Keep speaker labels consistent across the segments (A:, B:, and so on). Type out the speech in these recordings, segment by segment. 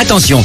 A: Attention!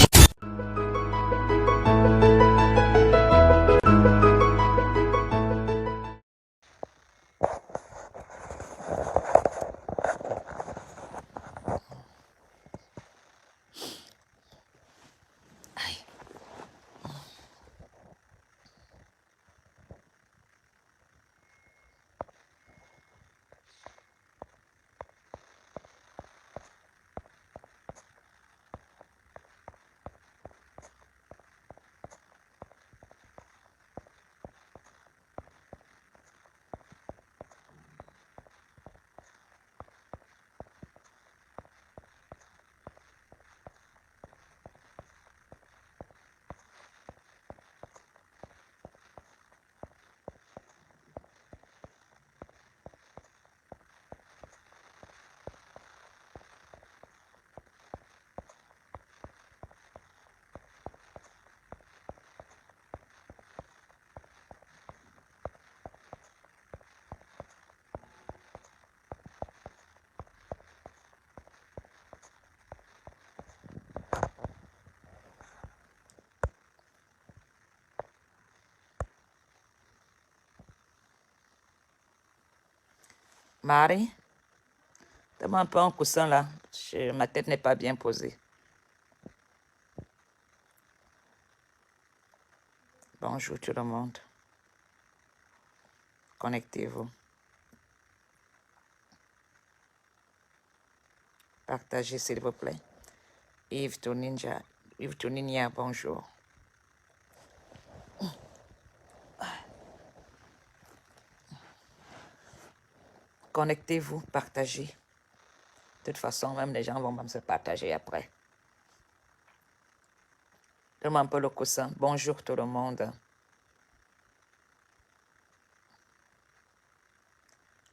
B: Marie, donne-moi un peu un coussin là. Ma tête n'est pas bien posée. Bonjour tout le monde. Connectez-vous. Partagez s'il vous plaît. Yves Toninja, bonjour. Connectez-vous, partagez. De toute façon, même les gens vont même se partager après. Donne-moi un peu le coussin. Bonjour tout le monde.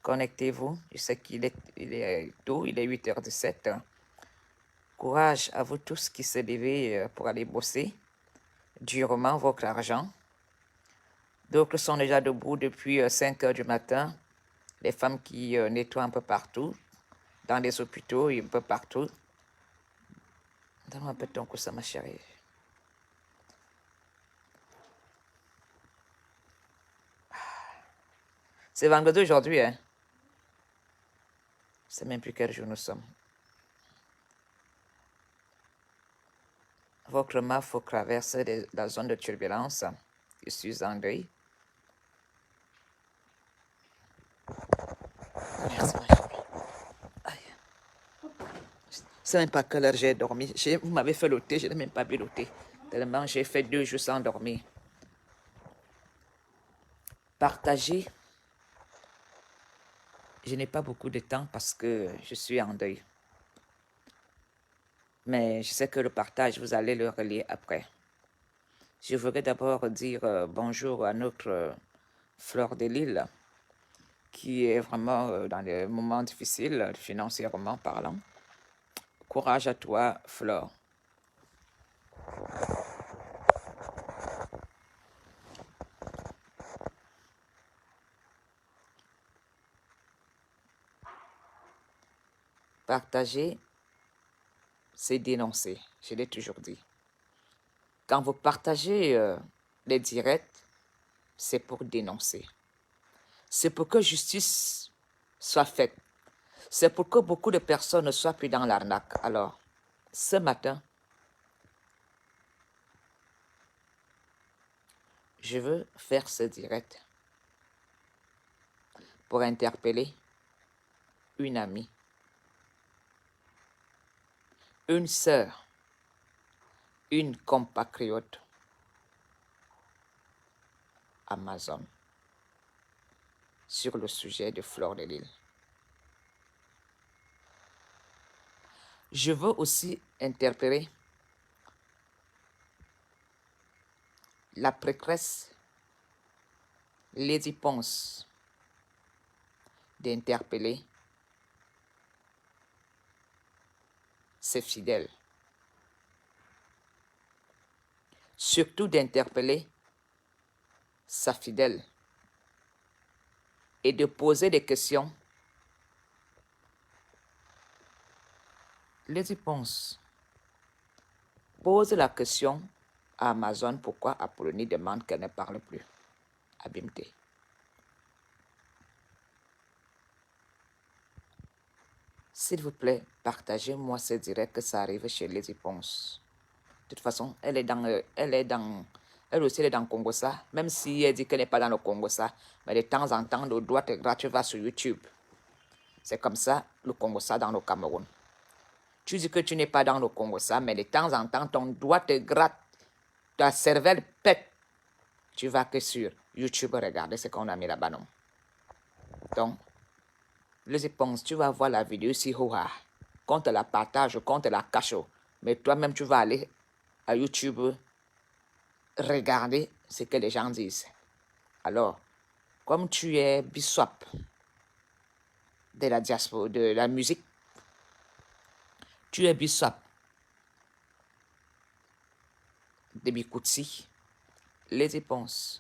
B: Connectez-vous. Je sais qu'il est tôt, il est 8h17. Courage à vous tous qui se levez pour aller bosser durement votre argent. D'autres sont déjà debout depuis 5h du matin. Les femmes qui nettoient un peu partout, dans les hôpitaux et un peu partout. Donne-moi un peu ton coussin, ma chérie. C'est vendredi aujourd'hui, hein? Je ne sais même plus quel jour nous sommes. Votre main faut traverser la zone de turbulence. Je suis en deuil. Merci, ma chérie. Aïe. Je ne sais même pas quelle heure j'ai dormi. Vous m'avez fait le thé, je n'ai même pas bu le thé. Tellement j'ai fait 2 jours sans dormir. Partager. Je n'ai pas beaucoup de temps parce que je suis en deuil. Mais je sais que le partage, vous allez le relier après. Je voudrais d'abord dire bonjour à notre Fleur de Lille, qui est vraiment dans des moments difficiles, financièrement parlant. Courage à toi, Fleur. Partager, c'est dénoncer, je l'ai toujours dit. Quand vous partagez les directs, c'est pour dénoncer. C'est pour que justice soit faite. C'est pour que beaucoup de personnes ne soient plus dans l'arnaque. Alors, ce matin, je veux faire ce direct pour interpeller une amie, une sœur, une compatriote Amazon sur le sujet de Fleur de Lille. Je veux aussi interpeller la prêtresse Lady Ponce d'interpeller ses fidèles. Surtout d'interpeller sa fidèle et de poser des questions. Lady Ponce, Pose la question à Amazon pourquoi Apollonie demande qu'elle ne parle plus. Abimté. S'il vous plaît, partagez-moi ce direct que ça arrive chez les Ponce. De toute façon, elle aussi elle est dans Congo ça, même si elle dit qu'elle n'est pas dans le Congo ça, mais de temps en temps, le droit est gratuit, va sur YouTube. C'est comme ça, le Congo ça dans le Cameroun. Tu dis que tu n'es pas dans le Congo ça, mais de temps en temps, ton doigt te gratte, ta cervelle pète. Tu vas que sur YouTube regarder ce qu'on a mis là-bas, non? Donc, les éponges, tu vas voir la vidéo si qu'on te la partage, qu'on te la cache, mais toi-même, tu vas aller à YouTube regarder ce que les gens disent. Alors, comme tu es biswap de la diaspora, de la musique, tu es biswap de Bikutsi, les éponges,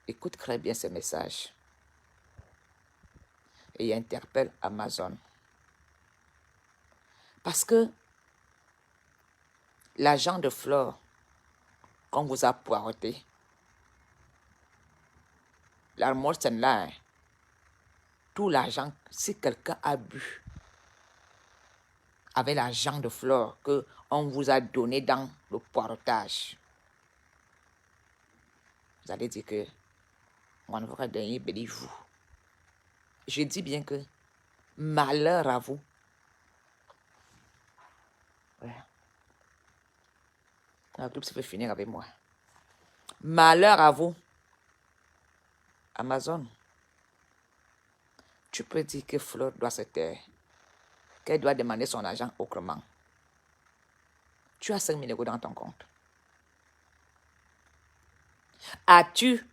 B: écoute très bien ces messages et interpelle Amazon. Parce que l'agent de flore qu'on vous a poireauté, l'armoire c'est là, tout l'argent, si quelqu'un a bu avec l'argent de flore qu'on vous a donné dans le poireautage, vous allez dire que on va donner vous. Je dis bien que malheur à vous. Ouais. Un groupe, ça peut finir avec moi. Malheur à vous. Amazon, tu peux dire que Fleur doit se taire, qu'elle doit demander son argent autrement. Tu as 5 000 € dans ton compte. As-tu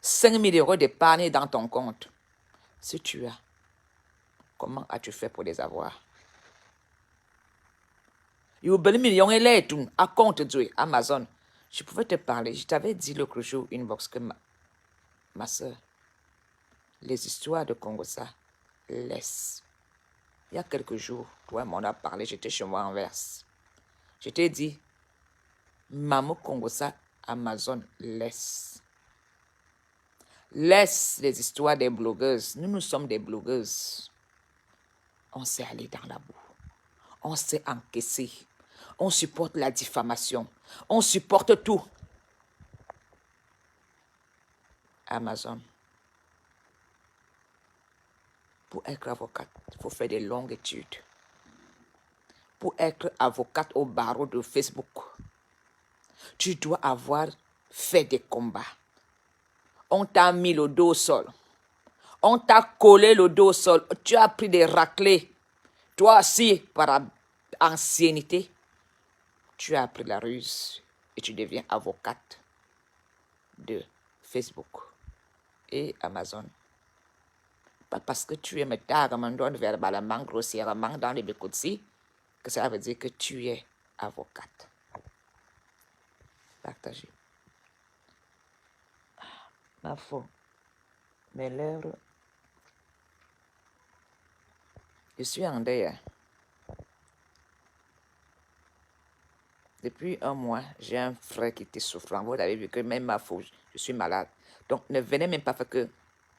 B: 5 000 € d'épargne dans ton compte? Si tu as, comment as-tu fait pour les avoir? Il y a millions et tout à compte de Amazon. Je pouvais te parler. Je t'avais dit l'autre jour, inbox, que ma soeur, les histoires de Congo, ça, laisse. Il y a quelques jours, toi, on a parlé, j'étais chez moi en Verse. Je t'ai dit, Maman Congo, ça, Amazon, laisse. Laisse les histoires des blogueuses. Nous sommes des blogueuses. On sait aller dans la boue. On sait encaisser. On supporte la diffamation. On supporte tout. Amazon. Pour être avocate, il faut faire des longues études. Pour être avocate au barreau de Facebook, tu dois avoir fait des combats. On t'a mis le dos au sol. On t'a collé le dos au sol. Tu as pris des raclés. Toi aussi, par ancienneté, tu as appris la ruse et tu deviens avocate de Facebook et Amazon. Pas parce que tu es verbalement, grossièrement dans les Bekotsi, que ça veut dire que tu es avocate. Partagez. Ma foi, mes lèvres. Je suis en deuil. Depuis un mois, j'ai un frère qui était souffrant. Vous avez vu que même ma faute, je suis malade. Donc, ne venez même pas faire que...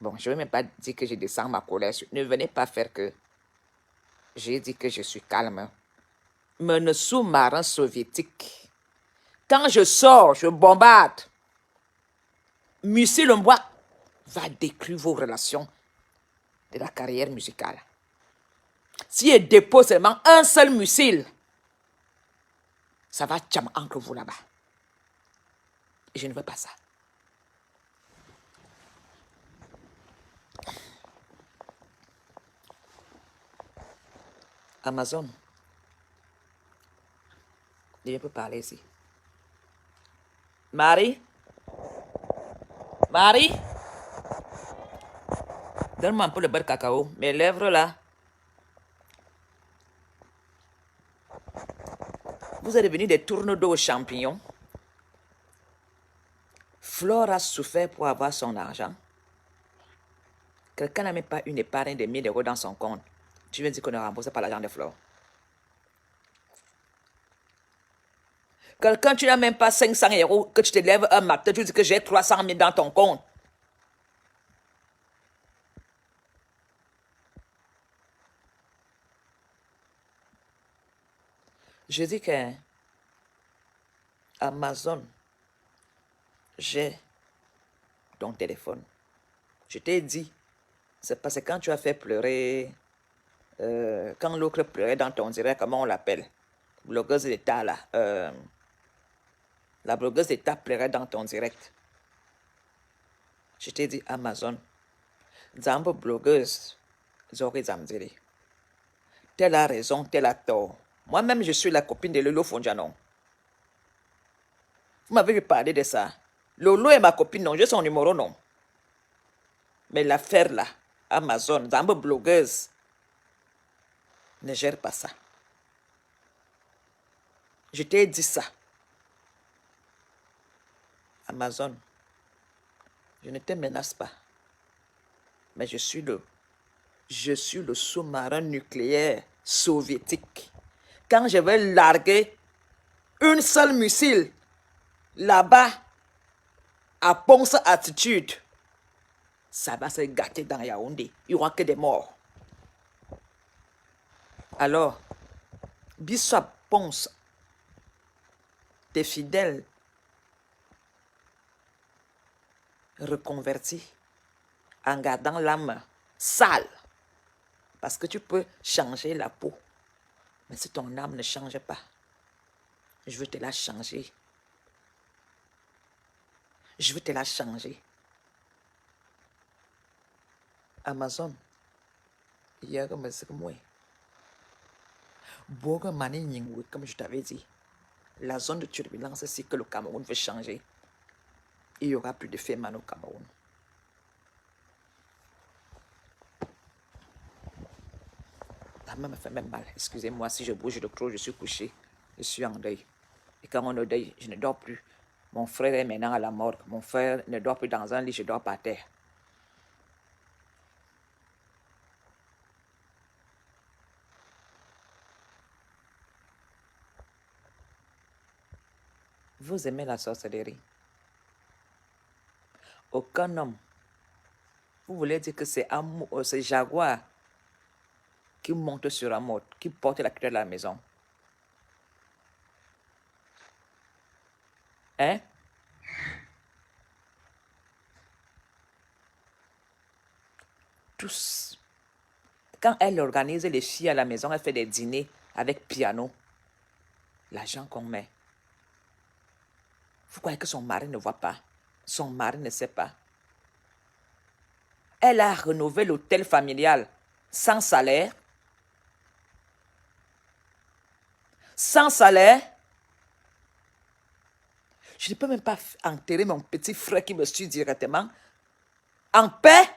B: Bon, je ne vais même pas dire que je descends ma colère. Ne venez pas faire que... J'ai dit que je suis calme. Mais le sous-marin soviétique, quand je sors, je bombarde. Missile Mboua va détruire vos relations de la carrière musicale. Si il dépose seulement un seul missile, ça va tcham entre vous là-bas. Et je ne veux pas ça. Amazon, je peux parler ici. Marie? Marie? Donne-moi un peu le beurre de cacao. Mes lèvres là. Vous êtes devenus des tourneaux d'eau aux champignons. Flore a souffert pour avoir son argent. Quelqu'un n'a même pas une épargne de 1 000 € dans son compte. Tu viens dire qu'on ne rembourse pas l'argent de Flore. Quelqu'un, tu n'as même pas 500 euros, que tu te lèves un matin, tu dis que j'ai 300 000 dans ton compte. Je dis que Amazon, j'ai ton téléphone. Je t'ai dit, c'est parce que quand tu as fait pleurer, quand l'autre pleurait dans ton direct, comment on l'appelle? Blogueuse d'État, là. La blogueuse d'État pleurait dans ton direct. Je t'ai dit, Amazon, Zambo blogueuse, Zori Zamziri. Telle a raison, telle a tort. Moi-même, je suis la copine de Lolo Fondianon. Vous m'avez parlé de ça. Lolo est ma copine, non, j'ai son numéro, non. Mais l'affaire là, Amazon, Zambo blogueuse, ne gère pas ça. Je t'ai dit ça. Amazon, je ne te menace pas. Mais je suis le sous-marin nucléaire soviétique. Quand je vais larguer une seule missile là-bas, à Ponce Attitude, ça va se gâter dans Yaoundé. Il n'y aura que des morts. Alors, Bissau Ponce, tes fidèles reconvertis en gardant l'âme sale. Parce que tu peux changer la peau. Mais si ton âme ne change pas, je veux te la changer. Je veux te la changer. Amazon, hier, comme je t'avais dit, la zone de turbulence, c'est que le Cameroun veut changer. Il n'y aura plus de Féman au Cameroun. La main me fait même mal. Excusez-moi si je bouge de trop, je suis couché. Je suis en deuil. Et quand on est en deuil, je ne dors plus. Mon frère est maintenant à la morgue. Mon frère ne dort plus dans un lit, je dors par terre. Vous aimez la sorcellerie. Aucun homme. Vous voulez dire que c'est Jaguar qui monte sur un mode, qui porte la clé de la maison. Hein? Tous. Quand elle organise les filles à la maison, elle fait des dîners avec piano. L'argent qu'on met. Vous croyez que son mari ne voit pas? Son mari ne sait pas. Elle a rénové l'hôtel familial sans salaire. Sans salaire. Je ne peux même pas enterrer mon petit frère qui me suit directement. En paix.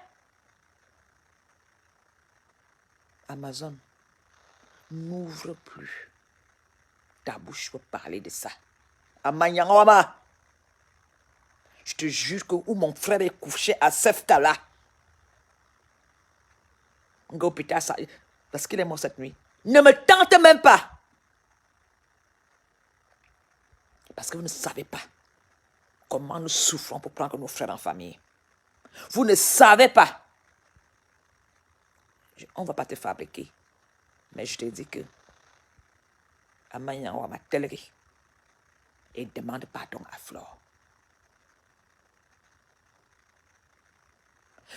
B: Amazon, n'ouvre plus ta bouche pour parler de ça. Amanyangwama. Je te jure que où mon frère est couché à Sefkala. Parce qu'il est mort cette nuit. Ne me tente même pas. Parce que vous ne savez pas comment nous souffrons pour prendre nos frères en famille. Vous ne savez pas. On ne va pas te fabriquer. Mais je te dis que Amanyangwa m'a téléré. Et demande pardon à Flore.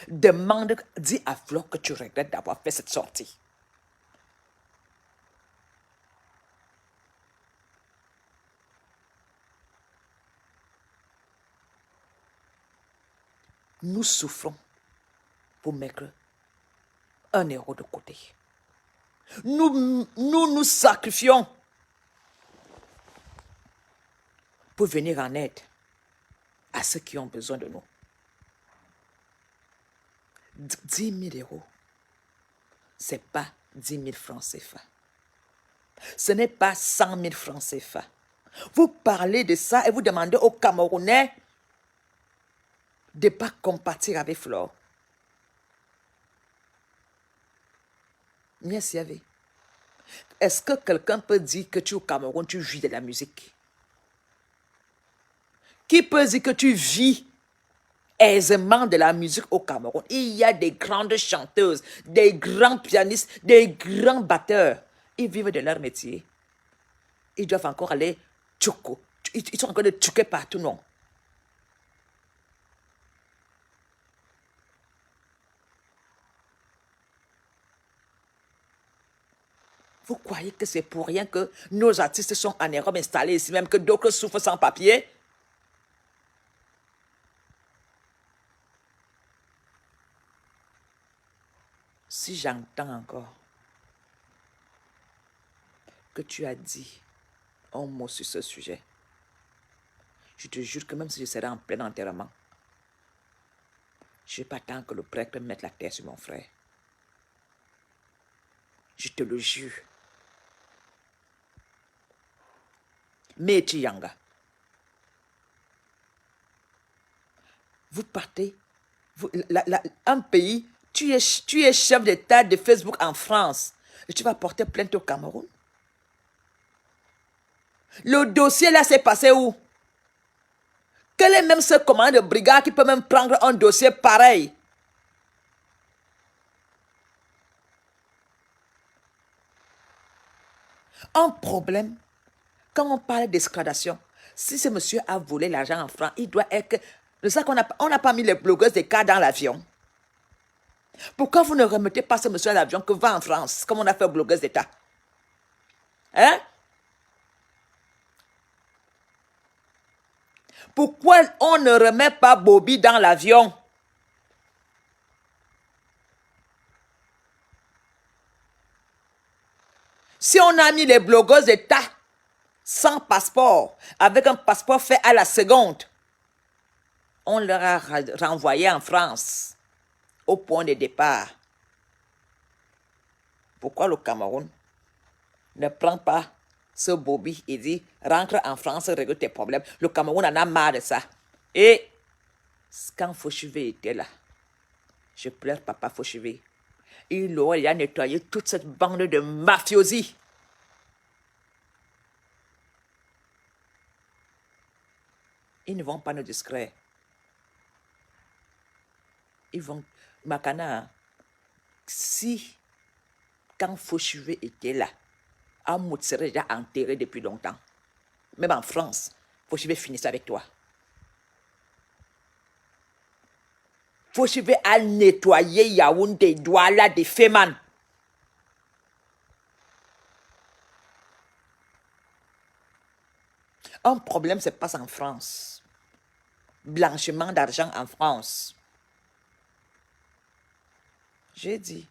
B: Dis à Flore que tu regrettes d'avoir fait cette sortie. Nous souffrons pour mettre 1 euro de côté. Nous sacrifions pour venir en aide à ceux qui ont besoin de nous. 10 000 euros, ce n'est pas 10 000 francs CFA. Ce n'est pas 100 000 francs CFA. Vous parlez de ça et vous demandez aux Camerounais de ne pas compatir avec Flore. Est-ce que quelqu'un peut dire que tu es au Cameroun, tu jouis de la musique? Qui peut dire que tu vis aisément de la musique au Cameroun? Il y a des grandes chanteuses, des grands pianistes, des grands batteurs. Ils vivent de leur métier. Ils doivent encore aller tchouko. Ils sont encore de tchouker partout, non? Vous croyez que c'est pour rien que nos artistes sont en Europe installés ici, même que d'autres souffrent sans papier? Si j'entends encore que tu as dit un mot sur ce sujet, je te jure que même si je serais en plein enterrement, je ne vais pas attendre que le prêtre mette la terre sur mon frère. Je te le jure. Meeti Yanga, vous partez, un pays, tu es chef d'État de Facebook en France, et tu vas porter plainte au Cameroun. Le dossier là s'est passé où? Quel est même ce commandant de brigade qui peut même prendre un dossier pareil? Un problème, quand on parle d'escalation, si ce monsieur a volé l'argent en francs, il doit être... C'est ça qu'on n'a pas mis les blogueuses des cas dans l'avion. Pourquoi vous ne remettez pas ce monsieur à l'avion que va en France, comme on a fait aux blogueuses d'État? Hein? Pourquoi on ne remet pas Bobby dans l'avion? Si on a mis les blogueuses d'État sans passeport, avec un passeport fait à la seconde, on leur a renvoyé en France, au point de départ. Pourquoi le Cameroun ne prend pas ce Bobby et dit rentre en France, règle tes problèmes? Le Cameroun en a marre de ça. Et quand Fauchivé était là, je pleure papa Fauchivé. Il a nettoyé toute cette bande de mafiosi. Ils ne vont pas nous discret. Ils vont... Makana, si, quand Fauchivé était là, Amout serait déjà enterré depuis longtemps. Même en France, Fauchivé finissait avec toi. Fauchivé a nettoyé Yaoundé, Douala, des Féman. Un problème se passe en France. Blanchiment d'argent en France. J'ai dit.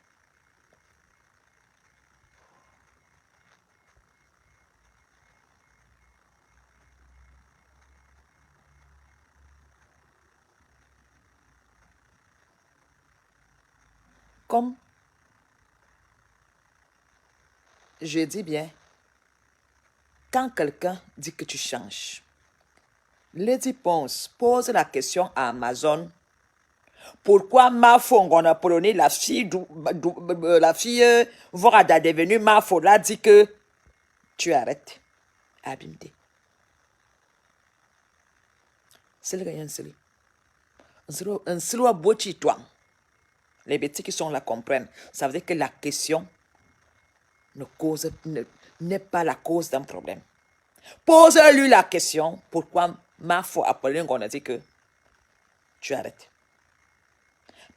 B: Comme je dis bien, quand quelqu'un dit que tu changes, Lady Ponce pose la question à Amazon. Pourquoi Mafo Ngonapoloni, la fille Vorada devenue Mafo, l'a dit que tu arrêtes. Abimte. C'est le gagnant, c'est lui. Un silo bochi toi. Les bêtises qui sont là comprennent. Ça veut dire que la question n'est pas la cause d'un problème. Pose-lui la question. Pourquoi Mafo Apollon on a dit que tu arrêtes?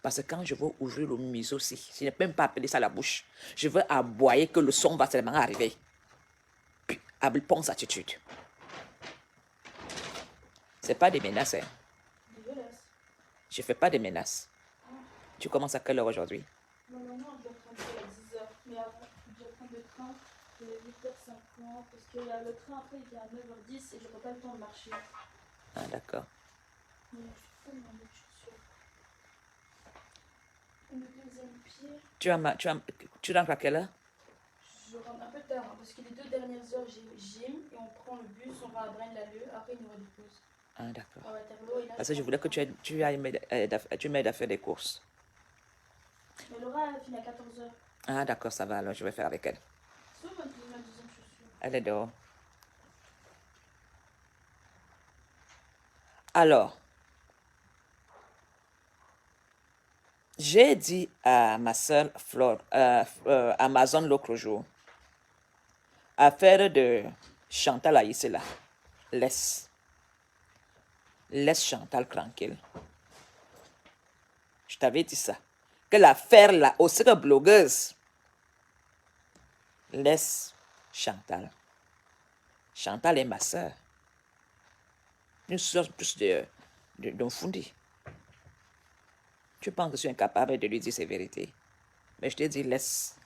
B: Parce que quand je veux ouvrir le museau aussi, je n'ai même pas appelé ça la bouche. Je veux aboyer que le son va seulement arriver. Puis, pense attitude. C'est pas des menaces. Hein. Je ne fais pas de menaces. Tu commences à quelle heure aujourd'hui?
A: Non, je dois prendre à 10h. Mais avant, je dois prendre le train de 8h50. Parce que le train après il vient à 9h10 et je n'aurai pas le temps de marcher.
B: Ah, d'accord.
A: Mais je suis tellement de chaussures. Le deuxième pied.
B: Tu rentres à quelle heure?
A: Je rentre un peu tard hein, parce que les 2 dernières heures j'ai gym et on prend le bus, on va à Braine-l'Alleud. Après il nous redépose.
B: Ah, d'accord.
A: À Waterloo. Et là,
B: Parce que je voulais que tu m'aides à faire des courses.
A: Mais Laura elle finit à 14h.
B: Ah, d'accord, ça va, alors je vais faire avec elle.
A: C'est où ma deuxième chaussure?
B: Elle est dehors. Alors, j'ai dit à ma soeur Flore, Amazon l'autre jour, affaire de Chantal Aïssé là, laisse Chantal tranquille. Je t'avais dit ça. Que l'affaire là, aussi que blogueuse, laisse Chantal. Chantal est ma soeur. Nous sommes tous d'un fondé. Tu penses que je suis incapable de lui dire ses vérités. Mais je te dis, laisse.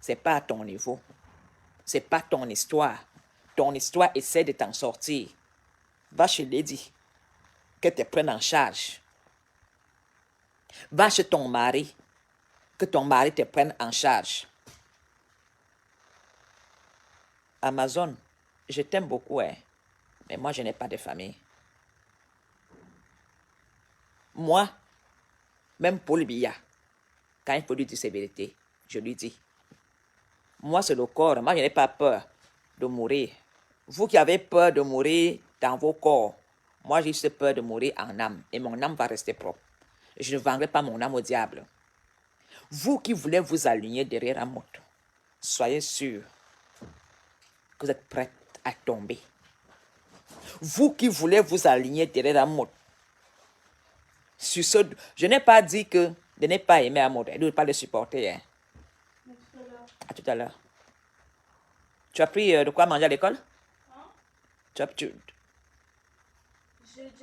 B: C'est pas à ton niveau. C'est pas ton histoire. Ton histoire, essaie de t'en sortir. Va chez Lady. Que te prenne en charge. Va chez ton mari. Que ton mari te prenne en charge. Amazon, je t'aime beaucoup, hein. Mais moi, je n'ai pas de famille. Moi, même Paul Biya, quand il faut lui dire ses vérités, je lui dis. Moi, c'est le corps. Moi, je n'ai pas peur de mourir. Vous qui avez peur de mourir dans vos corps, moi, j'ai juste peur de mourir en âme. Et mon âme va rester propre. Je ne vendrai pas mon âme au diable. Vous qui voulez vous aligner derrière un moto, soyez sûr que vous êtes prêts à tomber. Vous qui voulez vous aligner derrière un moto, sur ce, je n'ai pas dit que de ne pas aimer un moto et de ne pas le supporter. Hein. À tout à l'heure. Tu as pris de quoi manger à l'école?
A: Hein?
B: J'ai
A: déjà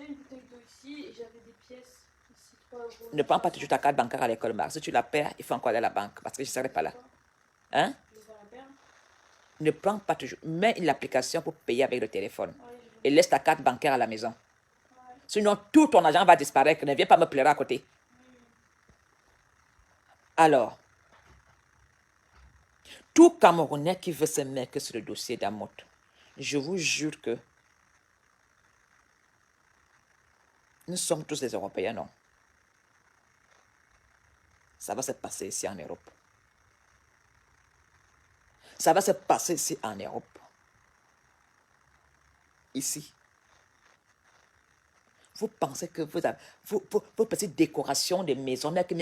A: une bouteille d'eau ici et j'avais des pièces ici, 3 euros.
B: Ne prends pas toujours ta carte bancaire à l'école, Marc. Si tu la perds, il faut encore aller à la banque parce que je ne serai pas là. Hein?
A: Je vais la perdre.
B: Ne prends pas toujours. Mets une application pour payer avec le téléphone.
A: Ouais,
B: Et laisse ta carte bancaire à la maison.
A: ouais.
B: Sinon, tout ton argent va disparaître. Ne viens pas me pleurer à côté. Alors, tout Camerounais qui veut se mettre sur le dossier d'Amot, je vous jure que nous sommes tous des Européens, non? Ça va se passer ici en Europe. Ça va se passer ici en Europe. Ici. Vous pensez que vous avez vos petites décorations de maisons, mais que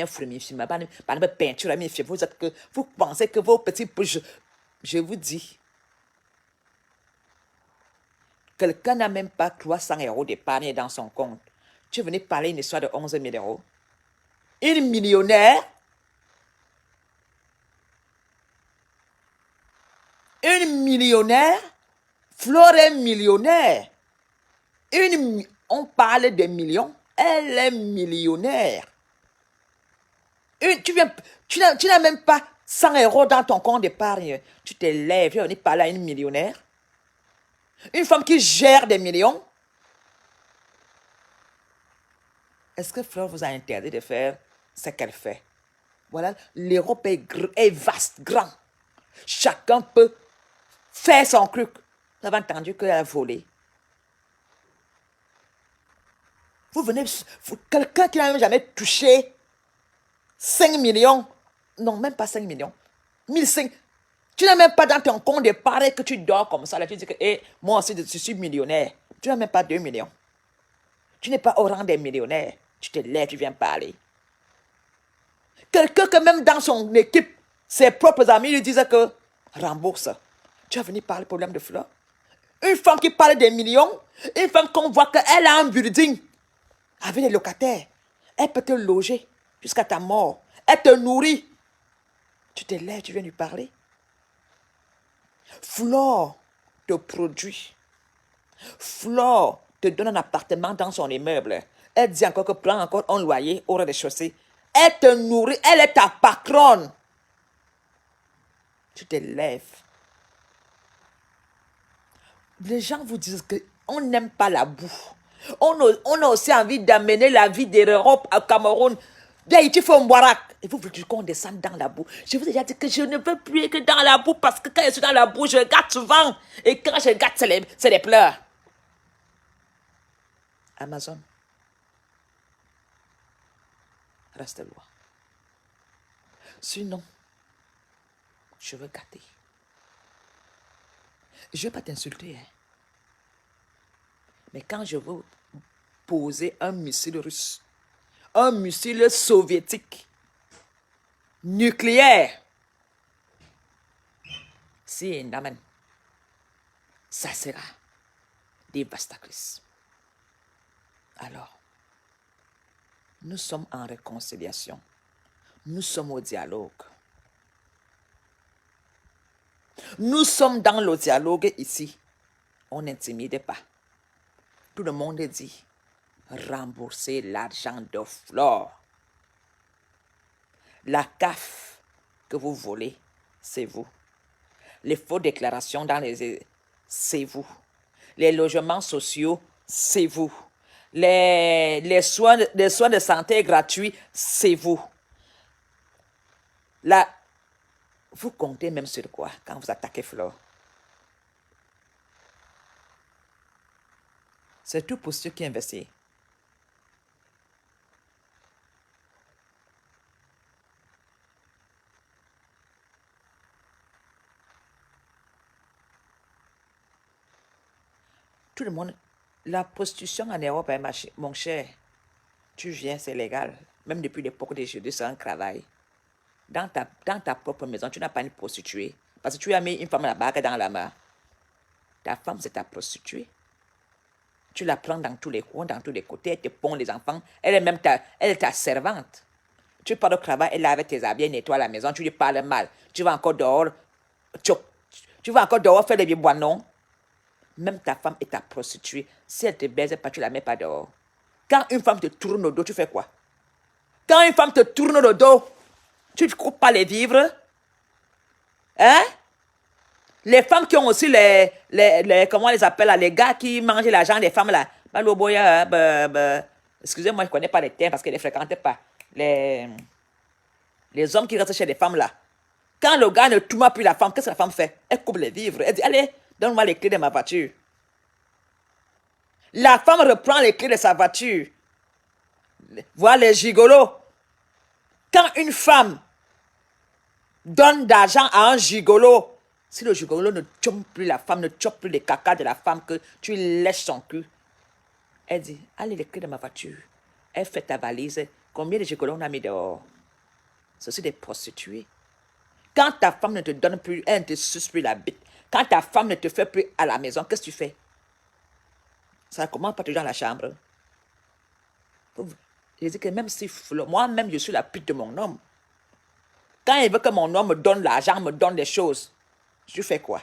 B: peinture, vous pensez que vos petits... Je vous dis, quelqu'un n'a même pas 300 euros d'épargne dans son compte. Tu es venu parler une histoire de 11 000 euros. Une millionnaire, Flore est millionnaire. On parle de millions, elle est millionnaire. Tu n'as même pas 100 euros dans ton compte d'épargne. Tu te lèves, tu es venu parler à une millionnaire. Une femme qui gère des millions. Est-ce que Fleur vous a interdit de faire ce qu'elle fait? Voilà, l'Europe est vaste, grand. Chacun peut faire son truc. Vous avez entendu qu'elle a volé. Vous venez, quelqu'un qui n'a même jamais touché 5 millions, non, même pas 5 millions, 1005. Tu n'as même pas dans ton compte d'épargne que tu dors comme ça. Là, tu dis que moi aussi, je suis millionnaire. Tu n'as même pas 2 millions. Tu n'es pas au rang des millionnaires. Tu te lèves, tu viens parler. Quelqu'un que même dans son équipe, ses propres amis lui disent que rembourse. Tu vas venir parler problème de Fleur. Une femme qui parle des millions, une femme qu'on voit qu'elle a un building avec les locataires. Elle peut te loger jusqu'à ta mort. Elle te nourrit. Tu te lèves, tu viens lui parler. Flore te produit. Flore te donne un appartement dans son immeuble. Elle dit encore que prend encore un loyer au rez-de-chaussée. Elle te nourrit, elle est ta patronne. Tu te lèves. Les gens vous disent qu'on n'aime pas la boue. On a aussi envie d'amener la vie de l'Europe au Cameroun. D'Haïti, il faut Mouarak. Et vous voulez qu'on descende dans la boue. Je vous ai déjà dit que je ne veux plus être dans la boue parce que quand je suis dans la boue, je regarde souvent. Et quand je regarde, c'est les pleurs. Amazon. Reste loin. Sinon, je veux gâter. Je ne veux pas t'insulter. Hein. Mais quand je veux poser un missile russe, un missile soviétique, nucléaire, si n'amène, ça sera dévastatrice. Alors, nous sommes en réconciliation. Nous sommes au dialogue. Nous sommes dans le dialogue ici. On n'intimide pas. Tout le monde dit rembourser l'argent de Flore. La CAF que vous volez, c'est vous. Les fausses déclarations dans c'est vous. Les logements sociaux, c'est vous. Les soins de santé gratuits, c'est vous. Là, vous comptez même sur quoi quand vous attaquez Flore? C'est tout pour ceux qui investissent. Tout le monde, la prostitution en Europe est marché. Mon cher, tu viens, c'est légal. Même depuis l'époque des Judées, c'est un travail. Dans ta propre maison, tu n'as pas une prostituée. Parce que tu as mis une femme là-bas dans la main. Ta femme, c'est ta prostituée. Tu la prends dans tous les coins, dans tous les côtés. Elle te pond les enfants. Elle est ta servante. Tu pars au travail, elle lave tes habits, elle nettoie la maison. Tu lui parles mal. Tu vas encore dehors. Tu vas encore dehors faire des bois, non? Même ta femme est ta prostituée. Si elle te baise pas, tu la mets pas dehors. Quand une femme te tourne le dos, tu fais quoi? Quand une femme te tourne le dos, tu ne coupes pas les vivres? Hein? Les femmes qui ont aussi comment on les appelle là, les gars qui mangent l'argent des femmes là. Excusez-moi, je ne connais pas les termes parce qu'elle ne les fréquentait pas. Les hommes qui restent chez les femmes là. Quand le gars ne tourne plus la femme, qu'est-ce que la femme fait? Elle coupe les vivres. Elle dit, allez, donne-moi les clés de ma voiture. La femme reprend les clés de sa voiture. Voilà les gigolos. Quand une femme donne d'argent à un gigolo, si le gigolo ne chope plus la femme, ne chope plus les caca de la femme, que tu lèches son cul, elle dit, allez les clés de ma voiture. Elle fait ta valise. Combien de gigolos on a mis dehors? Ce sont des prostituées. Quand ta femme ne te donne plus, elle ne te suce plus la bite. Quand ta femme ne te fait plus à la maison, qu'est-ce que tu fais? Ça commence pas toujours dans la chambre. Je dis que même si moi-même je suis la pute de mon homme, quand il veut que mon homme me donne l'argent, me donne des choses, tu fais quoi?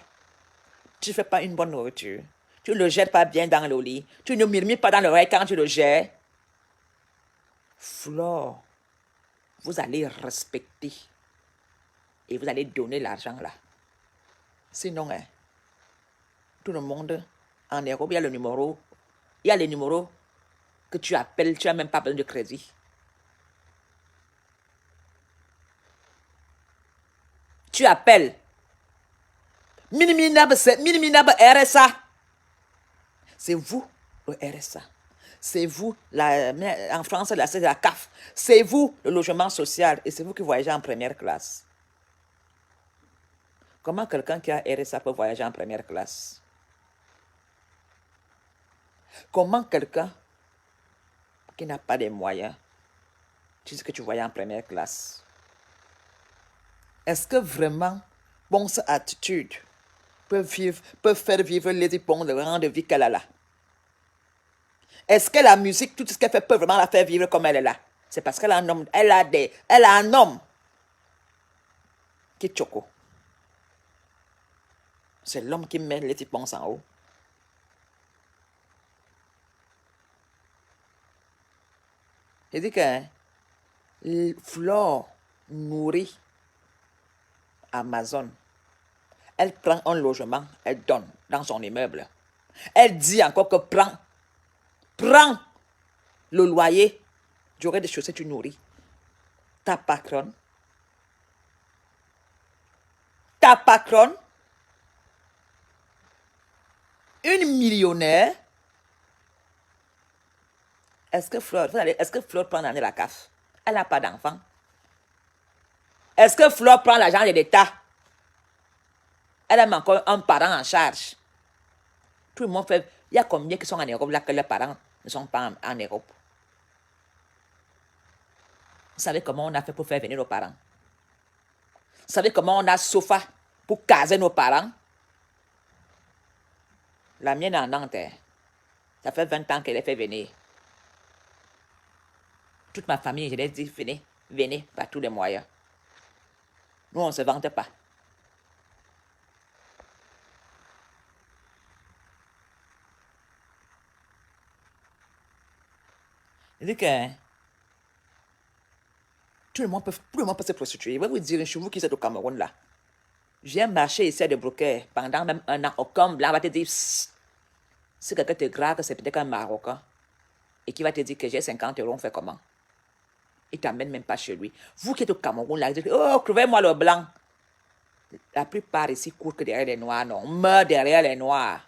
B: Tu ne fais pas une bonne nourriture. Tu ne le jettes pas bien dans le lit. Tu ne murmures pas dans l'oreille quand tu le jettes. Flore, vous allez respecter et vous allez donner l'argent là. Sinon, hein, tout le monde en Europe, il y a le numéro. Il y a les numéros que tu appelles, tu n'as même pas besoin de crédit. Tu appelles. Miniminab RSA. C'est vous, le RSA. C'est vous, en France, c'est la CAF. C'est vous, le logement social. Et c'est vous qui voyagez en première classe. Comment quelqu'un qui a RSA peut voyager en première classe? Comment quelqu'un qui n'a pas de moyens, tu sais que tu voyages en première classe? Est-ce que vraiment, bonne attitude peut faire vivre Lady Pong le rang de vie qu'elle a là? Est-ce que la musique, tout ce qu'elle fait, peut vraiment la faire vivre comme elle est là? C'est parce qu'elle a un homme, elle a un homme qui est choco. C'est l'homme qui met Lady Pong en haut. Je dis que Flore nourrit Amazon. Elle prend un logement, elle donne dans son immeuble. Elle dit encore que prends le loyer du rez-de-chaussée, tu nourris. Ta patronne, une millionnaire. Est-ce que Flore prend la CAF? Elle n'a pas d'enfant. Est-ce que Flore prend l'argent de l'État? Elle a encore un parent en charge. Tout le monde fait. Il y a combien qui sont en Europe là que leurs parents ne sont pas en Europe. Vous savez comment on a fait pour faire venir nos parents? Vous savez comment on a sofa pour caser nos parents? La mienne est en Nantes. Ça fait 20 ans qu'elle est fait venir. Toute ma famille, je leur ai dit, venez, venez par tous les moyens. Nous, on ne se vante pas. Je dis que tout le monde peut se prostituer. Je vais vous dire, chez vous qui êtes au Cameroun, là, je viens marcher ici à De Broquet pendant même un an. Aucun blanc va te dire, si quelqu'un te gratte, c'est peut-être un Marocain. Et qui va te dire que j'ai 50 euros, on fait comment? Il ne t'amène même pas chez lui. Vous qui êtes au Cameroun, là, vous dites, oh, trouvez-moi le blanc. La plupart ici courent que derrière les noirs, non. On meurt derrière les noirs.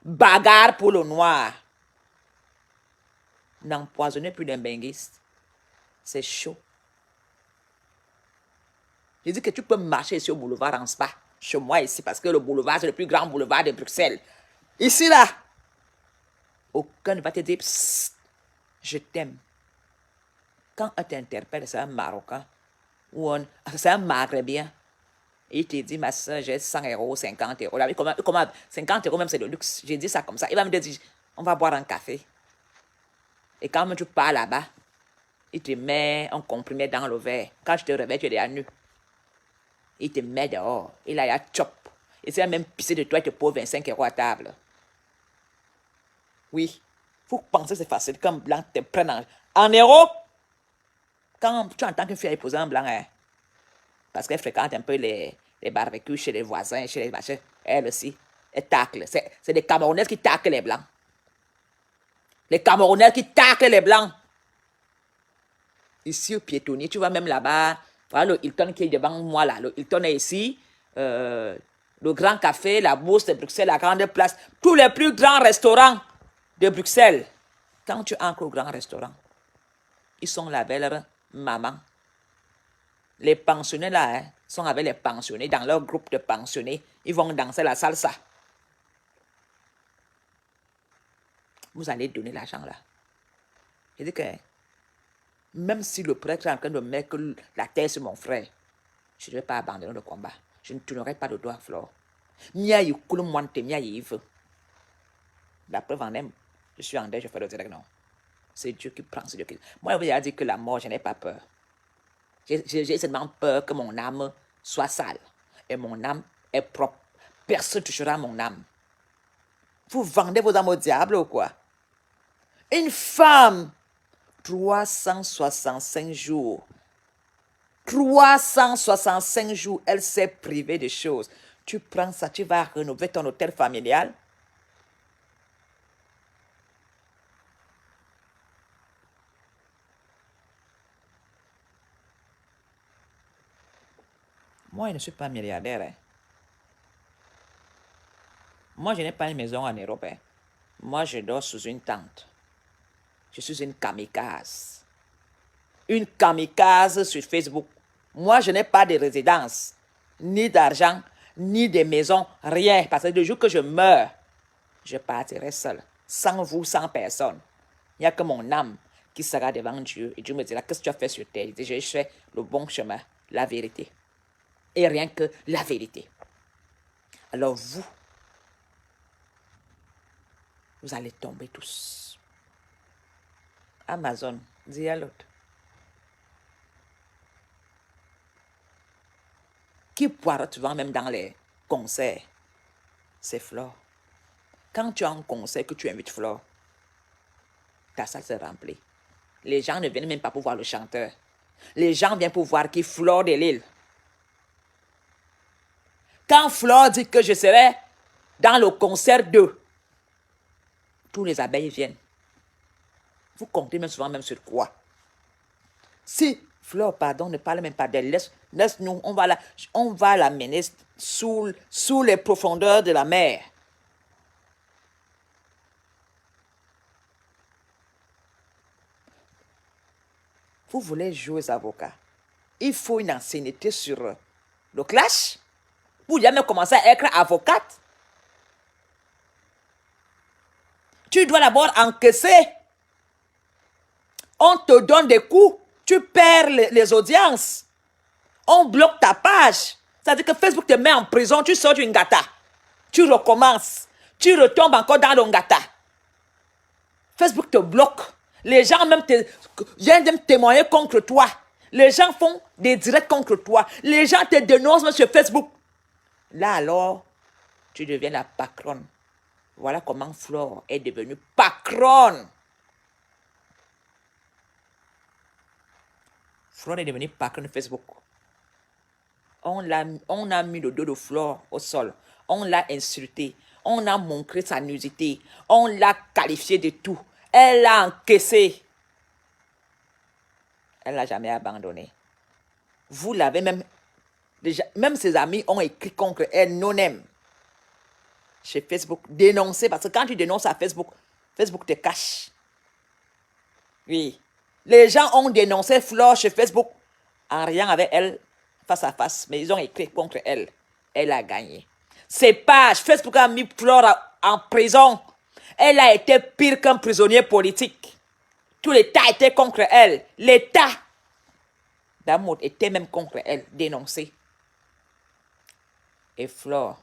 B: Bagarre pour le noir. N'empoisonnez plus d'un benguiste. C'est chaud. Je dis que tu peux marcher ici au boulevard en spa. Chez moi ici, parce que le boulevard, c'est le plus grand boulevard de Bruxelles. Ici, là. Aucun ne va te dire, psst, je t'aime. Quand on t'interpelle, c'est un Marocain. Ou c'est un Maghrébien. Il te dit, ma soeur, j'ai 100 euros, 50 euros. Là, comment, 50 euros, même c'est le luxe. J'ai dit ça comme ça. Il va me dire, on va boire un café. Et quand tu pars là-bas, il te met un comprimé dans le verre. Quand je te réveille, tu es déjà nu. Il te met dehors. Il a chop. Il s'est même pissé de toi et te pose 25 euros à table. Oui. Vous pensez que c'est facile qu'un blanc te prenne en Europe. Quand tu entends qu'une fille a épousé un blanc, hein, parce qu'elle fréquente un peu les barbecues chez les voisins, chez les machins, elle aussi, elle tacle. C'est des Camerounais qui taclent les blancs. Les Camerounais qui taclent les blancs. Ici au piétonnier, tu vois même là-bas, voilà le Hilton qui est devant moi là. Le Hilton est ici. Le Grand Café, la Bourse de Bruxelles, la Grande Place, tous les plus grands restaurants de Bruxelles. Quand tu entres au grand restaurant, ils sont là avec leur maman. Les pensionnés là, hein, sont avec les pensionnés, dans leur groupe de pensionnés. Ils vont danser la salsa. Vous allez donner l'argent là. Je dis que même si le prêtre est en train de mettre la tête sur mon frère, je ne vais pas abandonner le combat. Je ne tournerai pas de doigt, Flore. Mia y coule mointe, mia y veut. La preuve en est, je suis en deuil, je fais le direct, non. C'est Dieu qui prend, c'est Dieu qui... Moi, je vous ai dit que la mort, je n'ai pas peur. J'ai seulement peur que mon âme soit sale. Et mon âme est propre. Personne ne touchera mon âme. Vous vendez vos âmes au diable ou quoi? Une femme, 365 jours. 365 jours, elle s'est privée de choses. Tu prends ça, tu vas rénover ton hôtel familial. Moi, je ne suis pas milliardaire. Hein. Moi, je n'ai pas une maison en Europe. Hein. Moi, je dors sous une tente. Je suis une kamikaze. Une kamikaze sur Facebook. Moi, je n'ai pas de résidence, ni d'argent, ni de maison, rien. Parce que le jour que je meurs, je partirai seul, sans vous, sans personne. Il n'y a que mon âme qui sera devant Dieu. Et Dieu me dira, qu'est-ce que tu as fait sur terre? Il dit, j'ai fait le bon chemin, la vérité. Et rien que la vérité. Alors vous allez tomber tous. Amazon, dis à l'autre. Qui boira souvent même dans les concerts? C'est Flore. Quand tu as un concert que tu invites Flore, ta salle se remplit. Les gens ne viennent même pas pour voir le chanteur. Les gens viennent pour voir qui? Flore de Lille. Quand Flore dit que je serai dans le concert 2, tous les abeilles viennent. Vous comptez même souvent même sur quoi? Si Flore, pardon, ne parle même pas d'elle, laisse-nous, on va la mener sous les profondeurs de la mer. Vous voulez jouer aux avocats. Il faut une ancienneté sur le clash. Vous jamais commencé à être avocate. Tu dois d'abord encaisser On te donne des coups, tu perds les audiences. On bloque ta page. C'est-à-dire que Facebook te met en prison, tu sors du ngata. Tu recommences. Tu retombes encore dans le ngata. Facebook te bloque. Les gens même viennent témoigner contre toi. Les gens font des directs contre toi. Les gens te dénoncent même sur Facebook. Là alors, tu deviens la patronne. Voilà comment Flore est devenue patronne. Flore est devenue patronne de Facebook. On a mis le dos de Flore au sol. On l'a insulté. On a montré sa nudité. On l'a qualifiée de tout. Elle a encaissé. Elle n'a jamais abandonné. Vous l'avez même... Déjà, même ses amis ont écrit contre elle, non-aime. Chez Facebook, dénoncer. Parce que quand tu dénonces à Facebook, Facebook te cache. Oui. Les gens ont dénoncé Flore chez Facebook en rien avec elle face à face. Mais ils ont écrit contre elle. Elle a gagné. Ses pages, Facebook a mis Flore en prison. Elle a été pire qu'un prisonnier politique. Tout l'État était contre elle. L'État d'amour était même contre elle, dénoncé. Et Flore,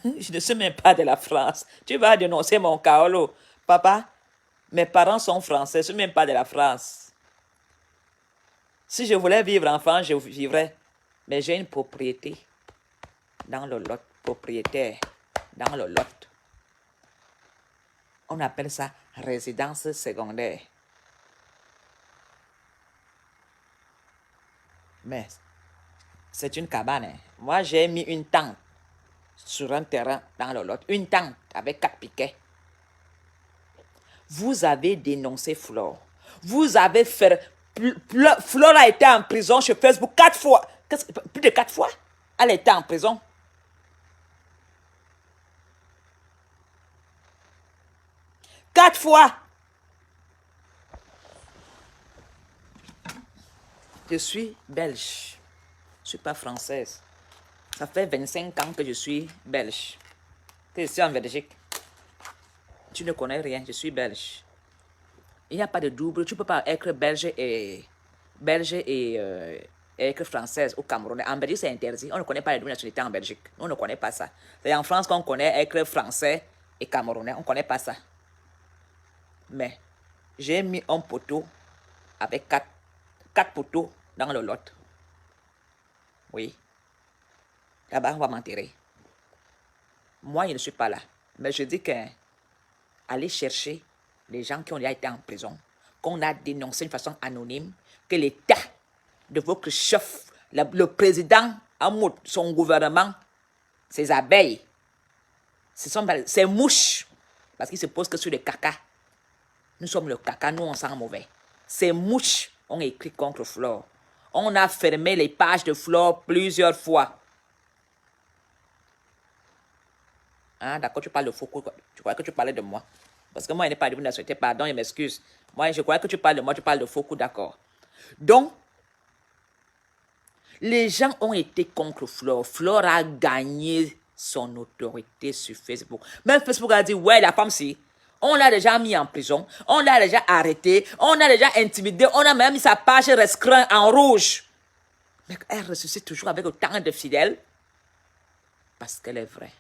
B: je ne suis même pas de la France. Tu vas dénoncer mon Kaolo. Papa, mes parents sont français, je ne suis même pas de la France. Si je voulais vivre en France, je vivrais. Mais j'ai une propriété dans le lot, propriétaire dans le lot. On appelle ça résidence secondaire. Mais c'est une cabane. Hein. Moi, j'ai mis une tente sur un terrain dans le lot. Une tente avec 4 piquets. Vous avez dénoncé Flore. Vous avez fait... Flore a été en prison chez Facebook 4 fois. Plus de 4 fois. Elle était en prison. Quatre fois. Je suis belge. Je ne suis pas française. Ça fait 25 ans que je suis belge. Que je suis en Belgique. Tu ne connais rien, je suis belge. Il n'y a pas de double. Tu ne peux pas être belge et être française ou camerounais. En Belgique, c'est interdit. On ne connaît pas les doubles nationalités en Belgique. On ne connaît pas ça. C'est en France qu'on connaît être français et camerounais. On ne connaît pas ça. Mais j'ai mis un poteau avec 4 poteaux dans le lot. Oui. Là-bas, on va m'enterrer. Moi, je ne suis pas là. Mais je dis qu'aller chercher les gens qui ont déjà été en prison, qu'on a dénoncé de façon anonyme, que l'État de votre chef, le président, son gouvernement, ses abeilles, ces mouches, parce qu'ils se posent que sur le caca. Nous sommes le caca, nous on sent mauvais. Ces mouches ont écrit contre Flore. On a fermé les pages de Flore plusieurs fois. Ah, d'accord, tu parles de Foucault. Tu crois que tu parlais de moi. Parce que moi, je n'ai pas de nationalité. Pardon, je m'excuse. Moi, je crois que tu parles de moi, tu parles de Foucault, d'accord. Donc, les gens ont été contre Flore. Flore a gagné son autorité sur Facebook. Même Facebook a dit, ouais, la femme, si. On l'a déjà mis en prison. On l'a déjà arrêté. On l'a déjà intimidé. On a même mis sa page restreinte en rouge. Mais elle ressuscite toujours avec autant de fidèles. Parce qu'elle est vraie.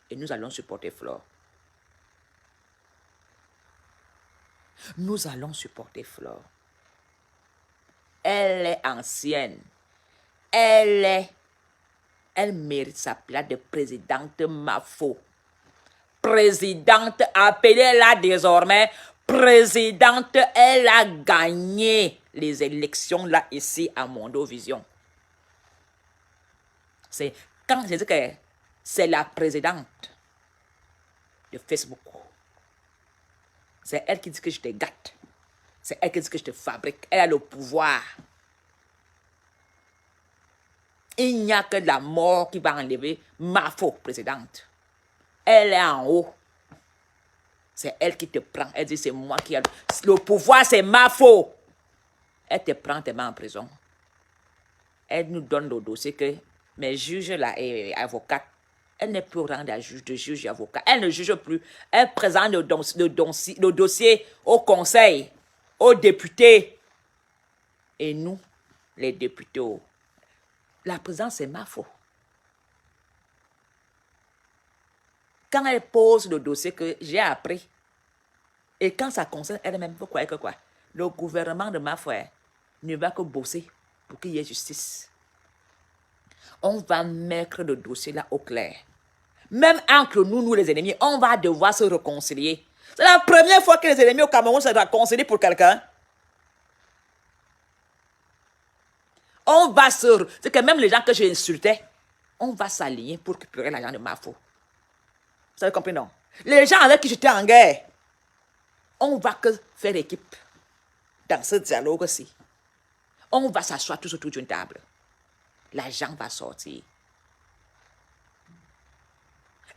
B: Et nous allons supporter Flore. Nous allons supporter Flore. Elle est ancienne. Elle mérite sa place de présidente Mafo. Présidente, appelez-la désormais présidente. Elle a gagné les élections là, ici, à Mondovision. C'est quand je dis que c'est la présidente de Facebook. C'est elle qui dit que je te gâte. C'est elle qui dit que je te fabrique. Elle a le pouvoir. Il n'y a que la mort qui va enlever ma faux présidente. Elle est en haut. C'est elle qui te prend. Elle dit c'est moi qui ai le pouvoir, c'est ma faux. Elle te prend, te met en prison. Elle nous donne le dossier que mes juges là et avocates, elle n'est plus au rang de juge et avocat. Elle ne juge plus. Elle présente le dossier au conseil, aux députés. Et nous, les députés, la présidence, c'est ma faute. Quand elle pose le dossier que j'ai appris, et quand ça concerne elle-même, vous croyez que quoi? Le gouvernement de ma foi ne va que bosser pour qu'il y ait justice. On va mettre le dossier là au clair. Même entre nous les ennemis, on va devoir se réconcilier. C'est la première fois que les ennemis au Cameroun se réconcilient pour quelqu'un. On va se... C'est que même les gens que j'ai insultés, on va s'aligner pour récupérer l'argent de ma faute. Vous avez compris, non? Les gens avec qui j'étais en guerre, on va que faire équipe dans ce dialogue-ci. On va s'asseoir tous autour d'une table. L'argent va sortir.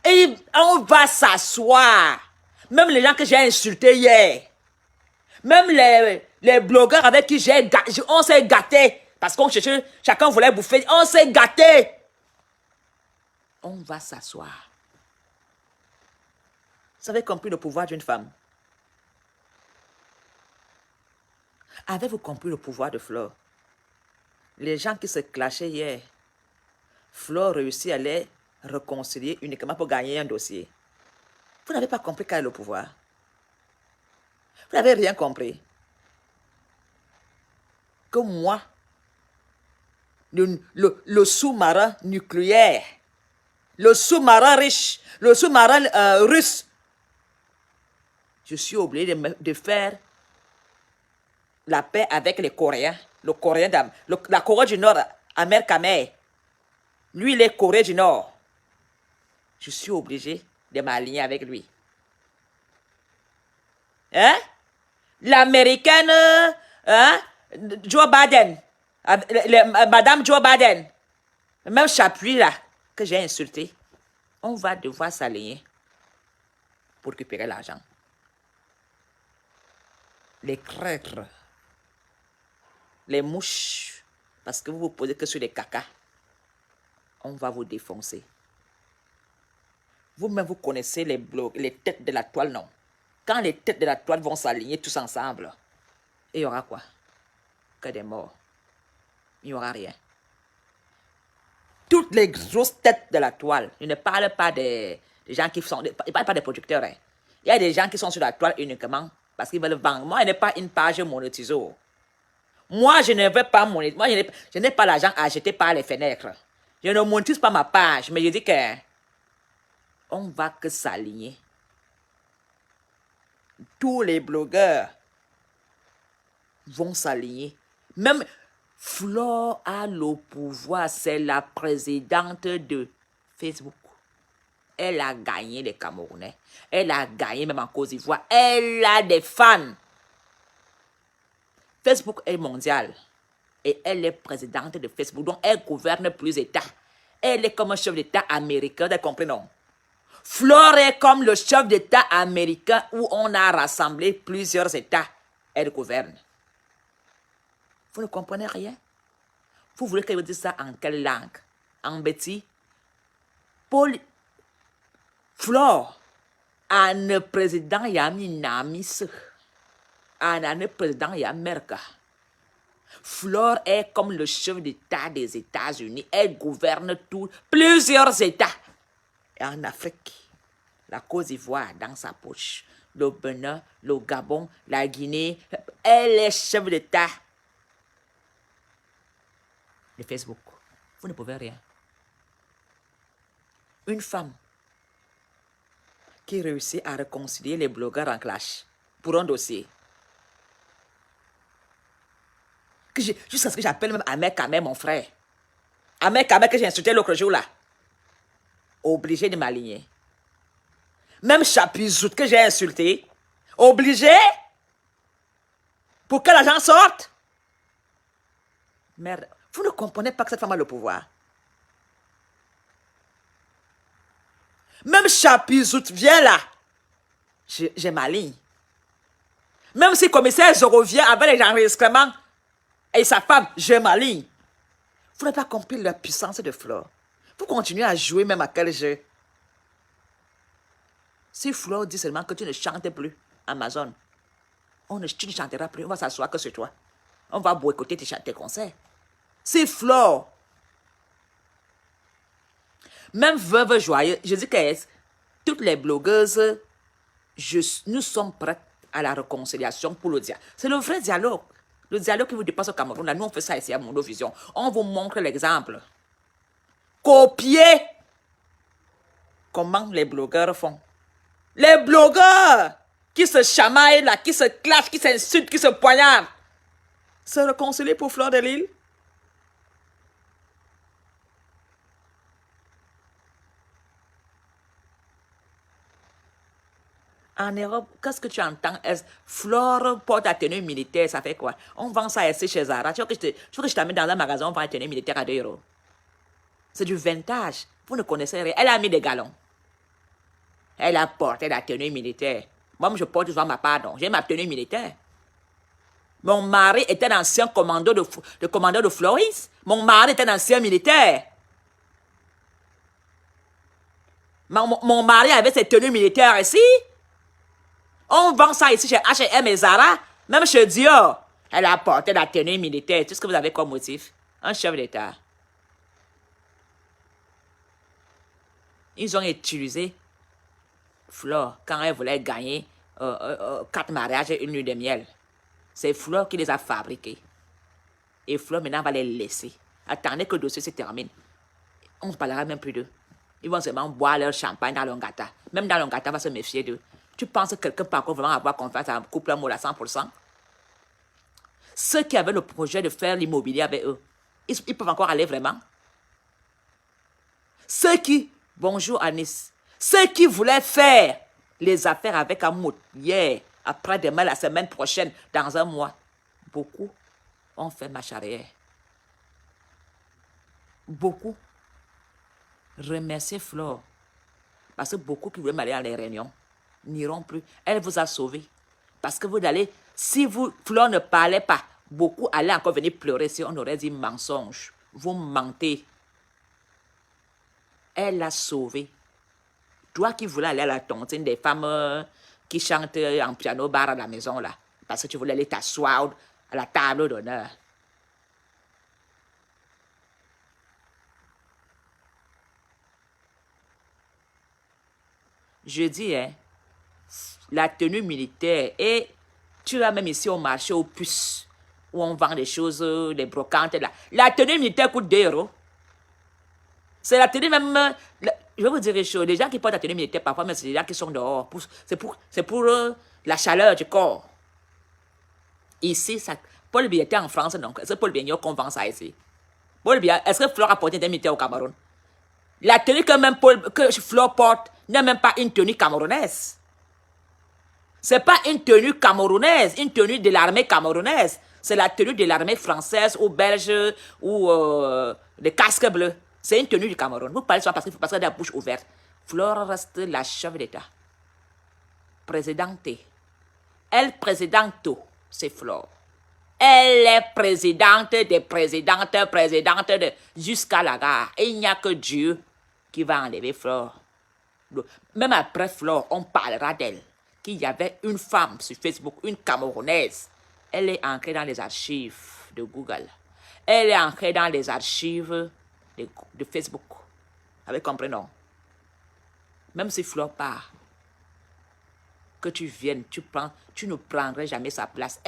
B: Et on va s'asseoir. Même les gens que j'ai insultés hier. Même les blogueurs avec qui on s'est gâtés. Parce qu'on cherchait, chacun voulait bouffer. On s'est gâtés. On va s'asseoir. Vous avez compris le pouvoir d'une femme? Avez-vous compris le pouvoir de Flore? Les gens qui se clashaient hier, Flore réussit à les réconcilier uniquement pour gagner un dossier. Vous n'avez pas compris quel est le pouvoir. Vous n'avez rien compris. Que moi, le sous-marin nucléaire, le sous-marin riche, le sous-marin russe, je suis obligé de faire la paix avec les Coréens. Le Coréen la Corée du Nord, Amer Kamer. Lui, il est Corée du Nord. Je suis obligé de m'aligner avec lui. Hein? L'américaine, hein? Joe Biden. Madame Joe Biden. Même Chapuis là, que j'ai insulté. On va devoir s'aligner pour récupérer l'argent. Les crêtres, les mouches, parce que vous vous posez que sur les cacas, on va vous défoncer. Vous-même, vous connaissez les têtes de la toile, non? Quand les têtes de la toile vont s'aligner tous ensemble, il y aura quoi? Que des morts. Il n'y aura rien. Toutes les grosses têtes de la toile, je ne parle pas des gens qui sont... Je ne parle pas des producteurs. Hein. Il y a des gens qui sont sur la toile uniquement parce qu'ils veulent vendre. Moi, je n'ai pas une page monétisée. Moi, je ne veux pas monétiser. Moi, je n'ai pas l'argent à jeter par les fenêtres. Je ne monétise pas ma page, mais je dis que on va que s'aligner. Tous les blogueurs vont s'aligner. Même Flore a le pouvoir. C'est la présidente de Facebook. Elle a gagné les Camerounais. Elle a gagné même en Côte d'Ivoire. Elle a des fans. Facebook est mondial. Et elle est présidente de Facebook. Donc, elle gouverne plus d'États. Elle est comme un chef d'État américain. Vous avez compris, non? Flore est comme le chef d'État américain où on a rassemblé plusieurs États. Elle gouverne. Vous ne comprenez rien? Vous voulez que je vous dise ça en quelle langue? En bêtis? Flore, un président yami namis, un président yamerka. Flore est comme le chef d'État des États-Unis. Elle gouverne plusieurs États. Et en Afrique, la Côte d'Ivoire dans sa poche, le Bénin, le Gabon, la Guinée. Elle est chef d'État de Facebook. Vous ne pouvez rien. Une femme qui réussit à réconcilier les blogueurs en clash pour un dossier. Jusqu'à ce que j'appelle même Amer Kamer, mon frère. Amer Kamer que j'ai insulté l'autre jour là. Obligé de m'aligner. Même Chapuzout que j'ai insulté. Obligé. Pour que l'argent sorte. Merde. Vous ne comprenez pas que cette femme a le pouvoir. Même Chapuzout vient là. J'ai ma ligne. Même si le commissaire Zoro vient avec les enregistrements et sa femme, j'ai ma ligne. Vous n'avez pas compris la puissance de Flore. Vous continuez à jouer même à quel jeu. Si Flore dit seulement que tu ne chantes plus, Amazon, tu ne chanteras plus, on va s'asseoir que sur toi. On va boycotter tes concerts. Si Flore, même Veuve Joyeuse, je dis que toutes les blogueuses, nous sommes prêtes à la réconciliation pour le dialogue. C'est le vrai dialogue. Le dialogue qui vous dépasse au Cameroun. Là, nous, on fait ça ici à Mondovision. On vous montre l'exemple. Copiez comment les blogueurs font. Les blogueurs qui se chamaillent là, qui se clashent, qui s'insultent, qui se poignardent. Se réconcilier pour Fleur de Lille. En Europe, qu'est-ce que tu entends? Flore porte la tenue militaire, ça fait quoi? On vend ça ici chez Zara. Tu veux que je t'amène dans un magasin, on vend la tenue militaire à 2 euros. C'est du vintage. Vous ne connaissez rien. Elle a mis des galons. Elle a porté la tenue militaire. Moi, je porte toujours ma pardon. J'ai ma tenue militaire. Mon mari était un ancien commandant de Floris. Mon mari était un ancien militaire. Mon mari avait ses tenues militaires ici. On vend ça ici chez H&M et Zara, même chez Dior. Elle a porté la tenue militaire. Tout ce que vous avez comme motif. Un chef d'État. Ils ont utilisé Flore quand elle voulait gagner 4 mariages et 1 nuit de miel. C'est Flore qui les a fabriqués. Et Flore maintenant va les laisser. Attendez que le dossier se termine. On ne parlera même plus d'eux. Ils vont seulement boire leur champagne dans l'Ongata. Même dans l'Ongata, on va se méfier d'eux. Tu penses que quelqu'un peut encore vraiment avoir confiance à un couple amoureux à 100%? Ceux qui avaient le projet de faire l'immobilier avec eux, ils peuvent encore aller vraiment? Ceux qui, bonjour Anis, ceux qui voulaient faire les affaires avec Amout hier, après-demain, la semaine prochaine, dans un mois, beaucoup ont fait marche arrière. Beaucoup. Remerciez Flore. Parce que beaucoup qui voulaient m'aller à les réunions n'iront plus. Elle vous a sauvé. Parce que vous allez, si Flore ne parlait pas, beaucoup allaient encore venir pleurer si on aurait dit mensonge. Vous mentez. Elle l'a sauvé. Toi qui voulais aller à la tontine des femmes qui chantent en piano bar à la maison là, parce que tu voulais aller t'asseoir à la table d'honneur. Je dis, hein, la tenue militaire, et tu vas même ici au marché aux puces, où on vend des choses, des brocantes là. La tenue militaire coûte 2 euros. C'est la tenue même, je vais vous dire une chose, les gens qui portent la tenue militaire, parfois même c'est des gens qui sont dehors, c'est pour la chaleur du corps. Ici, ça, Paul Biya était en France, donc est-ce que Paul Biya qu'on vend ça ici? Paul Biya, est-ce que Flore a porté des militaires au Cameroun? La tenue que Flore porte n'est même pas une tenue camerounaise. C'est pas une tenue camerounaise, une tenue de l'armée camerounaise. C'est la tenue de l'armée française ou belge ou des casques bleus. C'est une tenue du Cameroun. Vous parlez ça parce qu'elle a la bouche ouverte. Flore reste la chef d'État. Présidente. Elle présidente, c'est Flore. Elle est présidente des présidentes, jusqu'à la gare. Et il n'y a que Dieu qui va enlever Flore. Même après Flore, on parlera d'elle. Qu'il y avait une femme sur Facebook, une Camerounaise. Elle est ancrée dans les archives de Google. Elle est ancrée dans les archives de Facebook. Avec comprenons. Même si Flore part, que tu viennes, tu ne prendrais jamais sa place.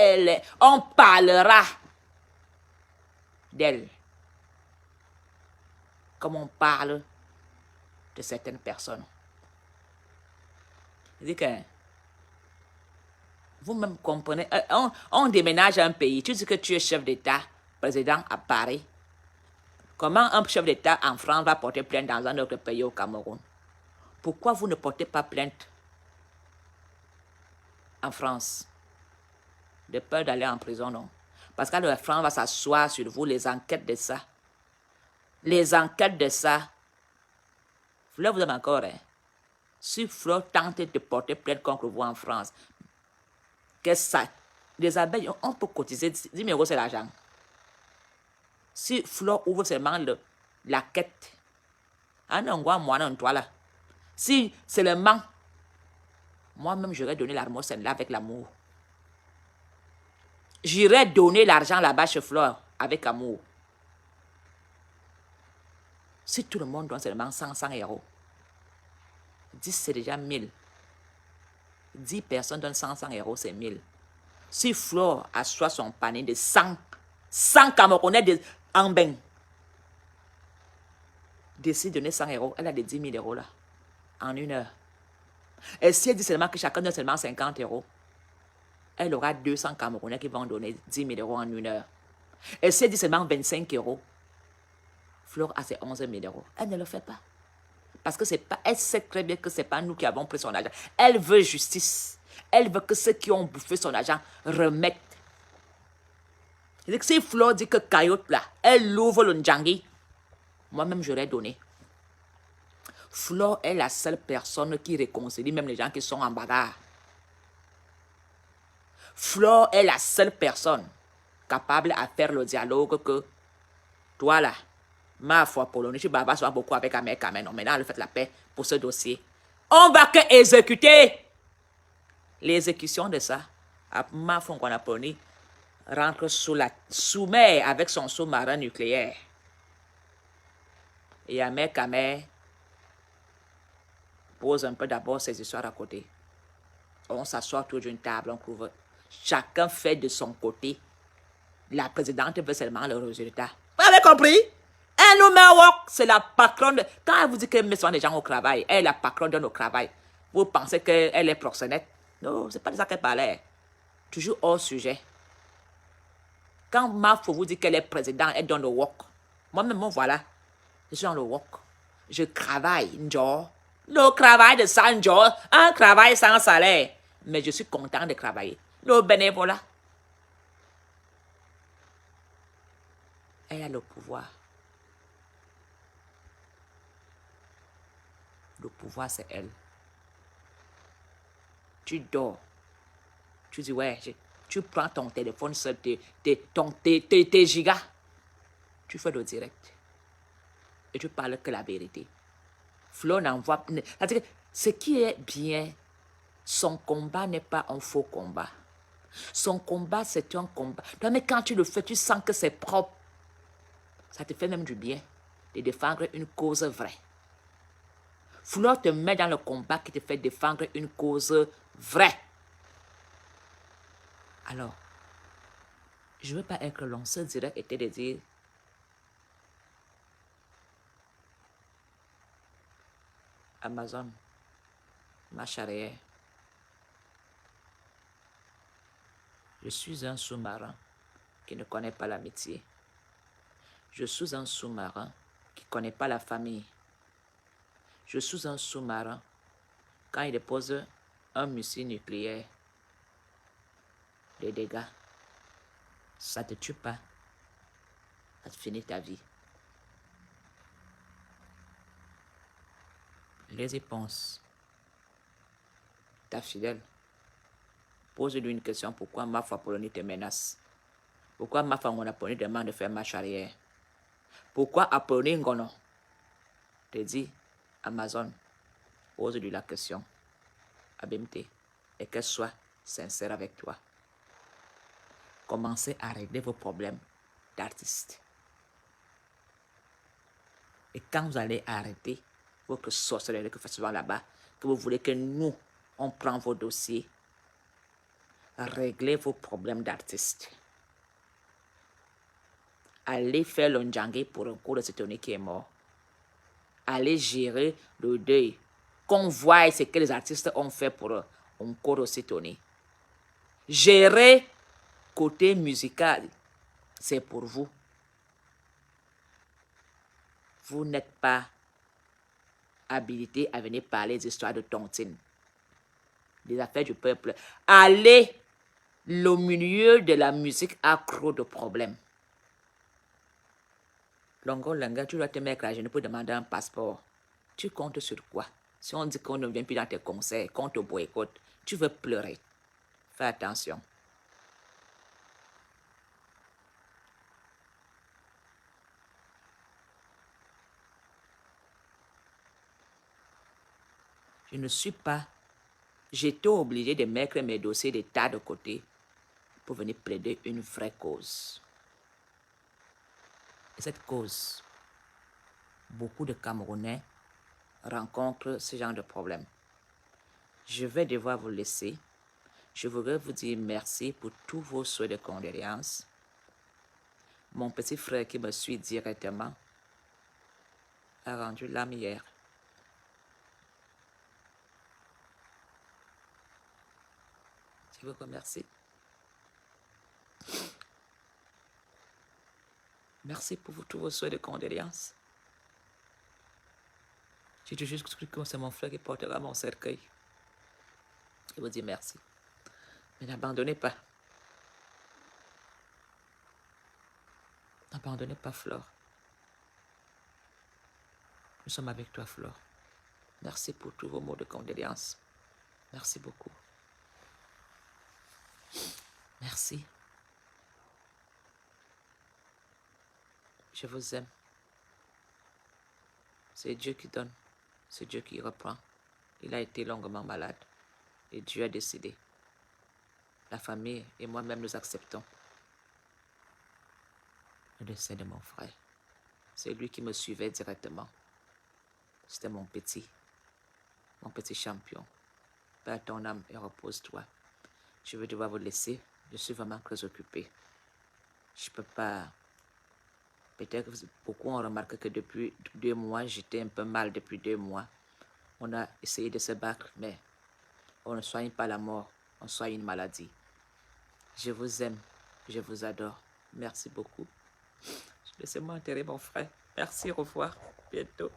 B: On parlera d'elle. Comme on parle de certaines personnes. Je dis que vous-même comprenez, on déménage à un pays, tu dis que tu es chef d'État, président à Paris. Comment un chef d'État en France va porter plainte dans un autre pays au Cameroun? Pourquoi vous ne portez pas plainte en France? De peur d'aller en prison, non? Parce que la France va s'asseoir sur vous, les enquêtes de ça. Les enquêtes de ça. Fleur, vous avez encore, hein? Si Fleur tente de porter plainte contre vous en France, qu'est-ce que ça? Les abeilles, on peut cotiser 10 000 euros, c'est l'argent. Si Flore ouvre seulement la quête, là. Si seulement, moi-même, j'aurais donné l'armoire là avec l'amour. J'irais donner l'argent là-bas chez Flore avec amour. Si tout le monde donne seulement 100 euros, 10 c'est déjà 1000. 10 personnes donnent 100 euros, c'est 1000. Si Flore assoit son panier de 100 Camerounais en bain, décide de donner 100 euros, elle a des 10 000 euros là, en une heure. Et si elle dit seulement que chacun donne seulement 50 euros, elle aura 200 Camerounais qui vont donner 10 000 euros en une heure. Et si elle dit seulement 25 euros, Flore a ses 11 000 euros. Elle ne le fait pas. Parce que c'est pas, elle sait très bien que ce n'est pas nous qui avons pris son argent. Elle veut justice. Elle veut que ceux qui ont bouffé son argent remettent. Si Flore dit que Cayotte là, elle ouvre le Ndjangi, moi-même j'aurais donné. Flore est la seule personne qui réconcilie même les gens qui sont en bagarre. Flore est la seule personne capable à faire le dialogue que toi là, ma foi Polonie, tu bavas souvent beaucoup avec Amérique, non, maintenant elle fait la paix pour ce dossier. On va que exécuter. L'exécution de ça, ma foi qu'on a Polonie, rentre sous mer avec son sous-marin nucléaire. Et Amérique pose un peu d'abord ses histoires à côté. On s'assoit autour d'une table, on couvre. Chacun fait de son côté. La présidente veut seulement le résultat. Vous avez compris? Elle nous met à work, c'est la patronne. Quand elle vous dit qu'elle met souvent des gens au travail, elle est la patronne de nos travail. Vous pensez qu'elle est proxénète? Non, c'est pas de ça qu'elle parlait. Toujours hors sujet. Quand Mafo vous dit qu'elle est présidente, elle donne le work. Moi-même, voilà. Je suis dans le work. Je travaille, Njor. Le travail de ça, Njor. Un travail sans salaire. Mais je suis content de travailler. Le bénévolat. Elle a le pouvoir. Le pouvoir, c'est elle. Tu dors. Tu dis, ouais, tu prends ton téléphone, tes gigas. Tu fais le direct. Et tu parles que la vérité. Flore n'envoie... C'est-à-dire que ce qui est bien, son combat n'est pas un faux combat. Son combat, c'est un combat. Mais quand tu le fais, tu sens que c'est propre. Ça te fait même du bien de défendre une cause vraie. Flore te met dans le combat qui te fait défendre une cause vraie. Alors, je ne veux pas être long. Ce direct était de dire Amazon, ma charrière. Je suis un sous-marin qui ne connaît pas l'amitié. Je suis un sous-marin qui ne connaît pas la famille. Je suis un sous-marin quand il dépose un missile nucléaire. Les dégâts, ça ne te tue pas. Ça te finit ta vie. Les réponses. Ta fidèle. Pose-lui une question. Pourquoi Mafo Polonie te menace? Pourquoi Mafo Polonie demande de faire marche arrière? Pourquoi Apollonie Ngono te dit Amazon? Pose-lui la question. Abimte. Et qu'elle soit sincère avec toi. Commencez à régler vos problèmes d'artiste. Et quand vous allez arrêter votre sorcellerie que vous faites souvent là-bas, que vous voulez que nous, on prend vos dossiers, réglez vos problèmes d'artiste. Allez faire le Ndjangi pour un cours de Sétonie qui est mort. Allez gérer le deuil. Qu'on voit ce que les artistes ont fait pour un cours de Sétonie. Gérer côté musical, c'est pour vous. Vous n'êtes pas habilité à venir parler des histoires de tontine, des affaires du peuple. Allez, le milieu de la musique a trop de problèmes. Longo, tu dois te mettre à genoux pour demander un passeport. Tu comptes sur quoi? Si on dit qu'on ne vient plus dans tes concerts, qu'on te boycotte, tu veux pleurer. Fais attention. Je ne suis pas... J'étais obligé de mettre mes dossiers d'État de côté pour venir plaider une vraie cause. Et cette cause, beaucoup de Camerounais rencontrent ce genre de problème. Je vais devoir vous laisser. Je voudrais vous dire merci pour tous vos souhaits de condoléances. Mon petit frère qui me suit directement a rendu l'âme hier. Je vous remercie. Merci pour tous vos souhaits de condoléances. J'ai juste cru que c'est mon frère qui portera mon cercueil. Je vous dis merci. Mais n'abandonnez pas. N'abandonnez pas, Flore. Nous sommes avec toi, Flore. Merci pour tous vos mots de condoléances. Merci beaucoup. Merci. Je vous aime. C'est Dieu qui donne. C'est Dieu qui reprend. Il a été longuement malade. Et Dieu a décidé. La famille et moi-même nous acceptons le décès de mon frère. C'est lui qui me suivait directement. C'était mon petit champion. Père ton âme et repose-toi. Je vais devoir vous laisser. Je suis vraiment très occupée. Je ne peux pas... Peut-être que beaucoup ont remarqué que depuis 2 mois, j'étais un peu mal depuis 2 mois. On a essayé de se battre, mais on ne soigne pas la mort, on soigne une maladie. Je vous aime, je vous adore. Merci beaucoup. Laissez-moi enterrer mon frère. Merci, au revoir, bientôt.